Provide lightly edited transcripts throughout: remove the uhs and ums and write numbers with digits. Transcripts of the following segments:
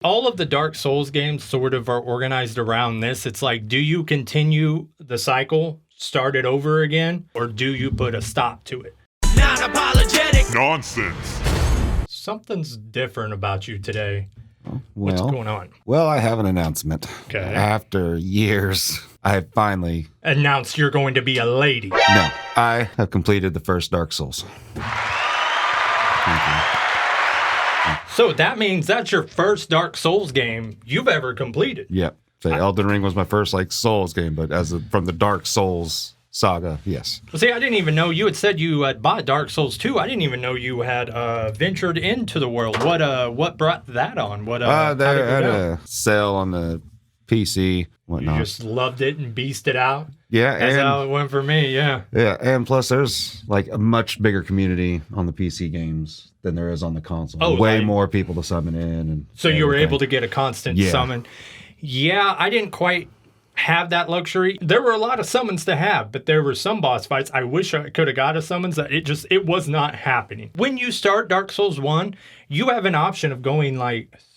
All of the Dark Souls games sort of are organized around this. It's like, do you continue the cycle, start it over again, or do you put a stop to it? Non-apologetic nonsense. Something's different about you today. Well, What's going on? Well, I have an announcement. Okay. After years, I have finally... Announced you're going to be a lady. No, I have completed the first Dark Souls. Thank you. So that means that's your first Dark Souls game you've ever completed. Yep. The Elden Ring was my first Souls game, but from the Dark Souls saga, yes. Well, see, I didn't even know you had said you had bought Dark Souls 2. I didn't even know you had ventured into the world. What brought that on? They had a sale on the PC, whatnot. You just loved it and beasted out? Yeah. That's how it went for me, yeah. Yeah, and plus there's a much bigger community on the PC games than there is on the console. Oh, way more people to summon in. And so you were able to get a constant summon. Yeah, I didn't quite have that luxury. There were a lot of summons to have, but there were some boss fights I wish I could have got a summons that it was not happening. When you start Dark Souls 1, you have an option of going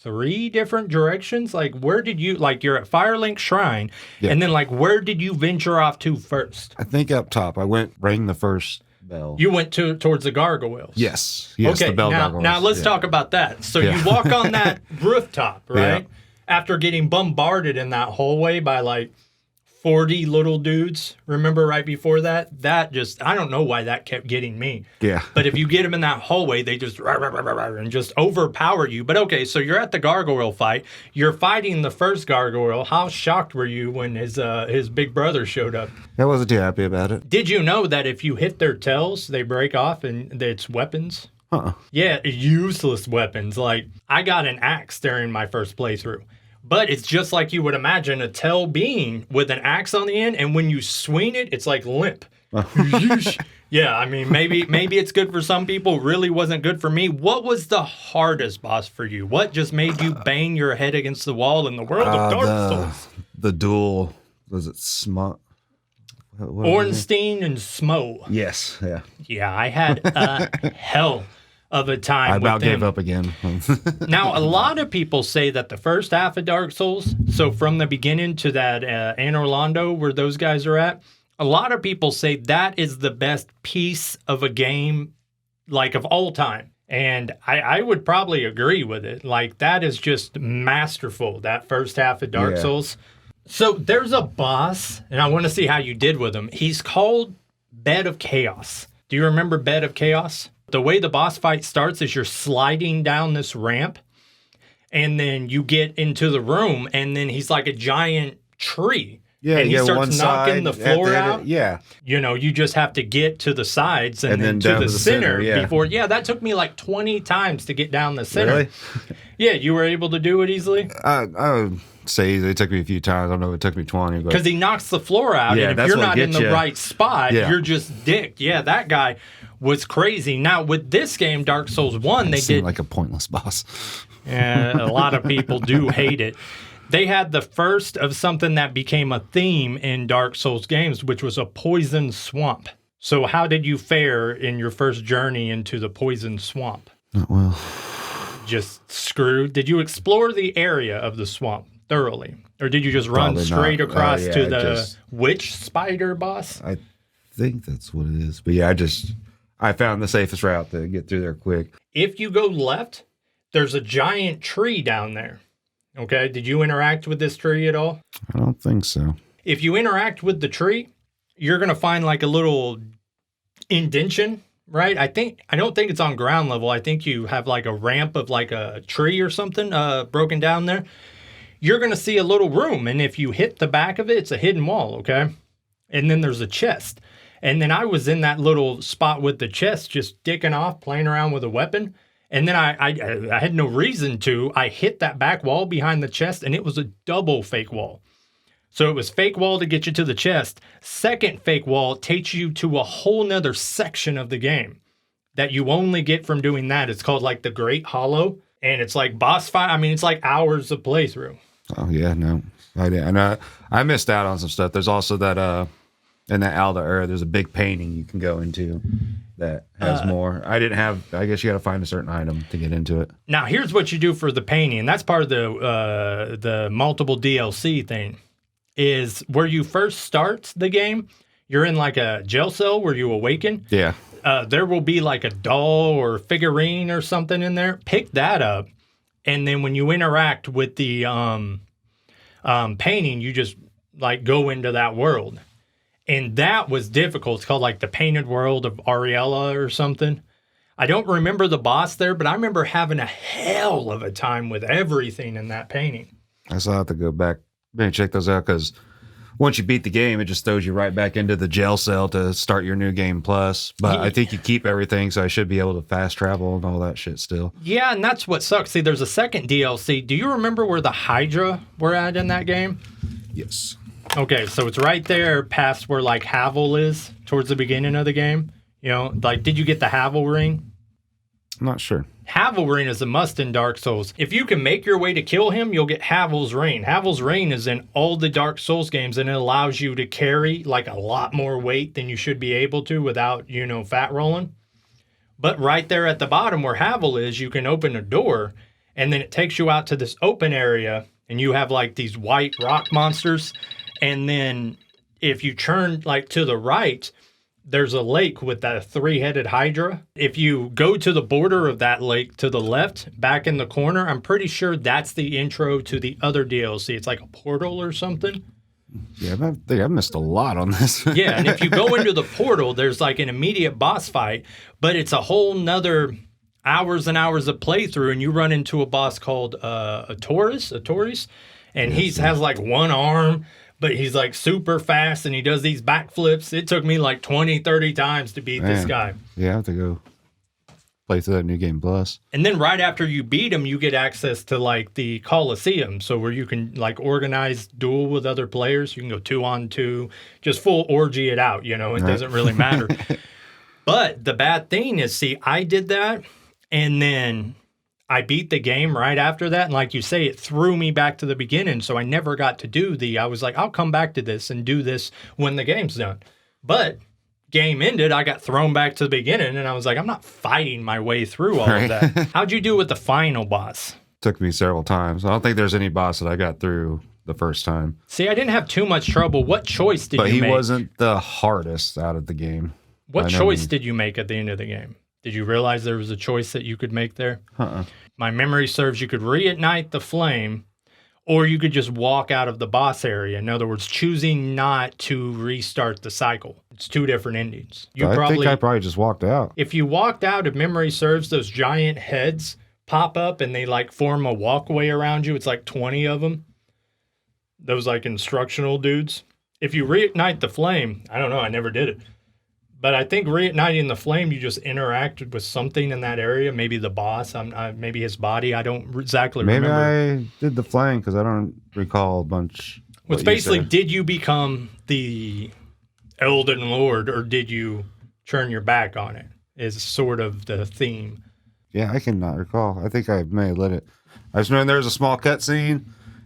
3 different directions. Where did you, you're at Firelink Shrine, and then where did you venture off to first? I think up top. I rang the first bell. You went towards the Gargoyles. Yes, okay, the bell gargoyles. Now let's talk about that. So you walk on that rooftop, right? Yeah. After getting bombarded in that hallway by 40 little dudes. Remember right before that? I don't know why that kept getting me. Yeah. But if you get them in that hallway, they just and just overpower you. But okay, so you're at the gargoyle fight. You're fighting the first gargoyle. How shocked were you when his big brother showed up? I wasn't too happy about it. Did you know that if you hit their tails, they break off and it's weapons? Uh-uh. Yeah, useless weapons. I got an axe during my first playthrough. But it's just like you would imagine a tail being with an axe on the end, and when you swing it, it's limp. Yeah, I mean, maybe it's good for some people. Really wasn't good for me. What was the hardest boss for you? What just made you bang your head against the wall in the world of Dark Souls? The duel, was it Smut? Ornstein and Smo. Yes, yeah. Yeah, I had a hell of a time. I about gave up again. Now, a lot of people say that the first half of Dark Souls, so from the beginning to that Anor Londo where those guys are at, a lot of people say that is the best piece of a game, of all time. And I would probably agree with it. That is just masterful, that first half of Dark Souls. So there's a boss, and I want to see how you did with him. He's called Bed of Chaos. Do you remember Bed of Chaos? The way the boss fight starts is you're sliding down this ramp, and then you get into the room, and then he's like a giant tree. Yeah, and he starts one knocking side, the floor out. Yeah. You just have to get to the sides and then to the center before. Yeah, that took me 20 times to get down the center. Really? Yeah, you were able to do it easily? I would say it took me a few times. I don't know if it took me 20. Because he knocks the floor out, and if you're not in the right spot, you're just dicked. Yeah, that guy was crazy. Now, with this game, Dark Souls 1, they did... like a pointless boss. Yeah, a lot of people do hate it. They had the first of something that became a theme in Dark Souls games, which was a poison swamp. So how did you fare in your first journey into the poison swamp? Not well. Just screwed? Did you explore the area of the swamp thoroughly? Or did you just run straight across to the witch spider boss? I think that's what it is. But yeah, I found the safest route to get through there quick. If you go left, there's a giant tree down there. Okay, did you interact with this tree at all? I don't think so. If you interact with the tree, you're going to find a little indention, right? I don't think it's on ground level. I think you have a ramp of a tree or something broken down there. You're going to see a little room, and if you hit the back of it, it's a hidden wall, okay? And then there's a chest. And then I was in that little spot with the chest, just dicking off, playing around with a weapon. And then I had no reason to. I hit that back wall behind the chest, and it was a double fake wall. So it was fake wall to get you to the chest. Second fake wall takes you to a whole nother section of the game that you only get from doing that. It's called the Great Hollow, and it's boss fight. I mean, it's hours of playthrough. Oh, yeah, no. I didn't. And I missed out on some stuff. There's also that... in that Alda Ur, there's a big painting you can go into that has more. I didn't have. I guess you got to find a certain item to get into it. Now, here's what you do for the painting. And that's part of the multiple DLC thing. Is where you first start the game. You're in like a jail cell where you awaken. Yeah. There will be like a doll or figurine or something in there. Pick that up, and then when you interact with the painting, you just like go into that world. And that was difficult. It's called like the Painted World of Ariella or something. I don't remember the boss there, but I remember having a hell of a time with everything in that painting. I still have to go back and check those out because once you beat the game, it just throws you right back into the jail cell to start your new game plus. But I think you keep everything, so I should be able to fast travel and all that shit still. Yeah, and that's what sucks. See, there's a second DLC. Do you remember where the Hydra were at in that game? Yes. Okay, so it's right there past where like Havel is towards the beginning of the game. You know, like, did you get the Havel ring? I'm not sure. Havel ring is a must in Dark Souls. If you can make your way to kill him, you'll get Havel's ring. Havel's ring is in all the Dark Souls games, and it allows you to carry like a lot more weight than you should be able to without, you know, fat rolling. But right there at the bottom where Havel is, you can open a door, and then it takes you out to this open area, and you have like these white rock monsters. And then if you turn like to the right, there's a lake with that 3-headed Hydra. If you go to the border of that lake to the left, back in the corner, I'm pretty sure that's the intro to the other DLC. It's like a portal or something. Yeah, I think I missed a lot on this. Yeah, and if you go into the portal, there's like an immediate boss fight, but it's a whole nother hours and hours of playthrough, and you run into a boss called a Taurus, and he has like one arm, but he's like super fast and he does these backflips. It took me like 20, 30 times to beat this guy. Yeah, I have to go play through that new game plus. And then right after you beat him, you get access to like the Coliseum. So where you can like organize duel with other players. You can go 2-on-2, just full orgy it out, you know, it doesn't really matter. But the bad thing is, see, I did that and then I beat the game right after that. And like you say, it threw me back to the beginning. So I never got to do I was like, I'll come back to this and do this when the game's done. But game ended, I got thrown back to the beginning. And I was like, I'm not fighting my way through all of that. How'd you do with the final boss? Took me several times. I don't think there's any boss that I got through the first time. See, I didn't have too much trouble. What choice did you make? But he wasn't the hardest out of the game. What choice did you make at the end of the game? Did you realize there was a choice that you could make there? My memory serves you could reignite the flame, or you could just walk out of the boss area. In other words, choosing not to restart the cycle. It's two different endings. I think I probably just walked out. If you walked out, if memory serves, those giant heads pop up and they like form a walkway around you. It's like 20 of them. Those like instructional dudes. If you reignite the flame, I don't know, I never did it. But I think reigniting the flame, you just interacted with something in that area. Maybe the boss, maybe his body. I don't exactly remember. Maybe I did the flame because I don't recall a bunch. Well, it's basically, did you become the Elden Lord or did you turn your back on it? Is sort of the theme. Yeah, I cannot recall. I think I may have let it. I just know there's a small cutscene.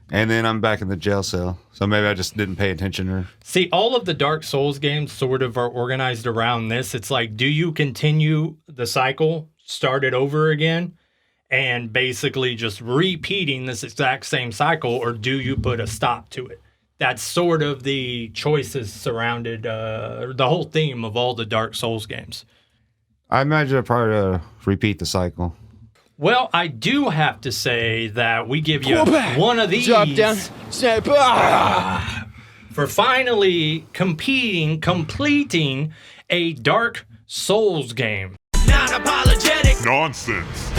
And then I'm back in the jail cell. So maybe I just didn't pay attention. Or see, all of the Dark Souls games sort of are organized around this. It's like, do you continue the cycle, start it over again, and basically just repeating this exact same cycle, or do you put a stop to it? That's sort of the choices surrounded the whole theme of all the Dark Souls games. I imagine I'd probably repeat the cycle. Well, I do have to say that we give you one of these drop down, snap, for finally completing a Dark Souls game. Not apologetic. Nonsense.